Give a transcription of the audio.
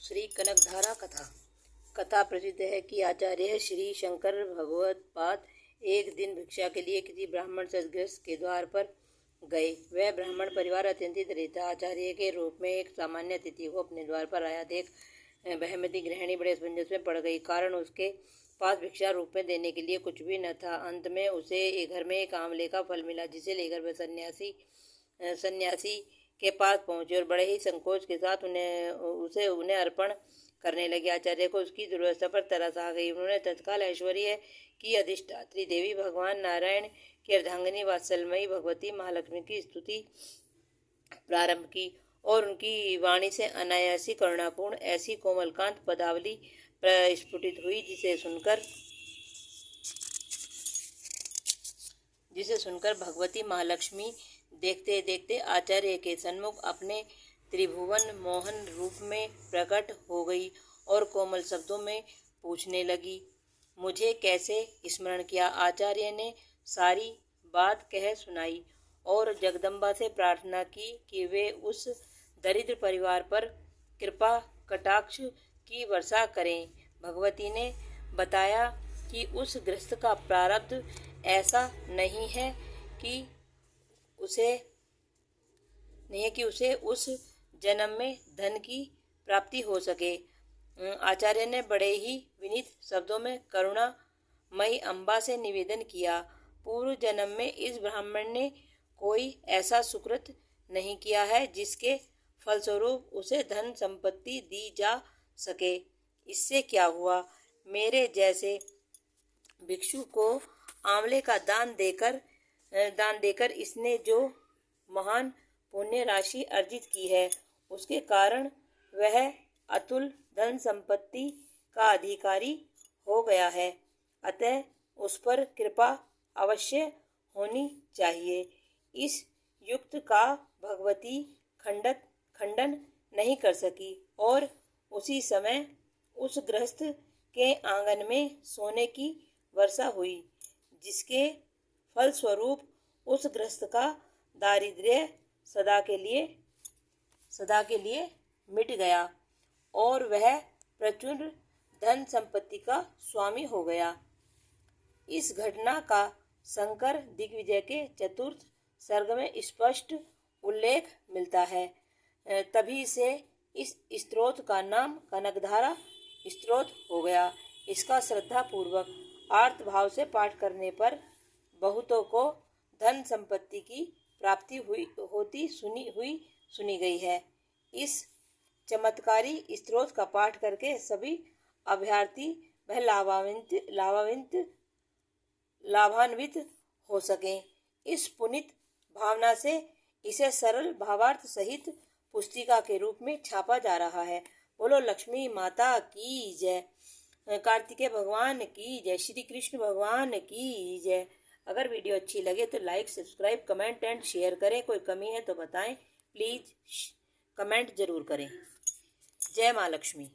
श्री कनकधारा कथा। कथा प्रसिद्ध है कि आचार्य श्री शंकर भगवत्पाद एक दिन भिक्षा के लिए किसी ब्राह्मण सदगृहस्थ के द्वार पर गए। वह ब्राह्मण परिवार अत्यंत दरिद्र था। आचार्य के रूप में एक सामान्य अतिथि को अपने द्वार पर आया देख बहमती गृहिणी बड़े असमंजस में पड़ गई, कारण उसके पास भिक्षा रूप में देने के लिए कुछ भी न था। अंत में उसे घर में एक आंवले का फल मिला, जिसे लेकर वह सन्यासी के पास पहुंचे और बड़े ही संकोच के साथ उन्हें अर्पण करने लगे। आचार्य को उसकी दुर्वस्था पर तरस आ गई। उन्होंने तत्काल ऐश्वर्य की अधिष्ठात्री देवी भगवान नारायण की अर्धांगिनी वात्सल्यमयी भगवती महालक्ष्मी की स्तुति प्रारंभ की और उनकी वाणी से अनायासी करुणापूर्ण ऐसी कोमलकांत पदावली प्रस्फुटित हुई, जिसे सुनकर भगवती महालक्ष्मी देखते देखते आचार्य के सन्मुख अपने त्रिभुवन मोहन रूप में प्रकट हो गई और कोमल शब्दों में पूछने लगी, मुझे कैसे स्मरण किया। आचार्य ने सारी बात कह सुनाई और जगदम्बा से प्रार्थना की कि वे उस दरिद्र परिवार पर कृपा कटाक्ष की वर्षा करें। भगवती ने बताया कि उस गृहस्थ का प्रारब्ध ऐसा नहीं है कि उसे उस जन्म में धन की प्राप्ति हो सके। आचार्य ने बड़े ही विनीत शब्दों में करुणामयी अम्बा से निवेदन किया, पूर्व जन्म में इस ब्राह्मण ने कोई ऐसा सुकृत नहीं किया है जिसके फलस्वरूप उसे धन संपत्ति दी जा सके। इससे क्या हुआ, मेरे जैसे भिक्षु को आंवले का दान देकर इसने जो महान पुण्य राशि अर्जित की है, उसके कारण वह अतुल धन संपत्ति का अधिकारी हो गया है। अतः उस पर कृपा अवश्य होनी चाहिए। इस युक्त का भगवती खंडन नहीं कर सकी और उसी समय उस गृहस्थ के आंगन में सोने की वर्षा हुई, जिसके फलस्वरूप उस गृहस्थ का दारिद्र्य सदा के लिए मिट गया और वह प्रचुर धन संपत्ति का स्वामी हो गया। इस घटना का शंकर दिग्विजय के चतुर्थ सर्ग में स्पष्ट उल्लेख मिलता है। तभी से इस स्तोत्र का नाम कनकधारा स्तोत्र हो गया। इसका श्रद्धा पूर्वक आर्त भाव से पाठ करने पर बहुतों को धन संपत्ति की प्राप्ति होती सुनी गई है। इस चमत्कारी स्तोत्र का पाठ करके सभी अभ्यर्थी वह लाभान्वित हो सकें। इस पुनीत भावना से इसे सरल भावार्थ सहित पुस्तिका के रूप में छापा जा रहा है। बोलो लक्ष्मी माता की जय, कार्तिकेय भगवान की जय, श्री कृष्ण भगवान की जय। अगर वीडियो अच्छी लगे तो like, subscribe, comment and share करें। कोई कमी है तो बताएं, प्लीज कमेंट जरूर करें। जय माँ लक्ष्मी।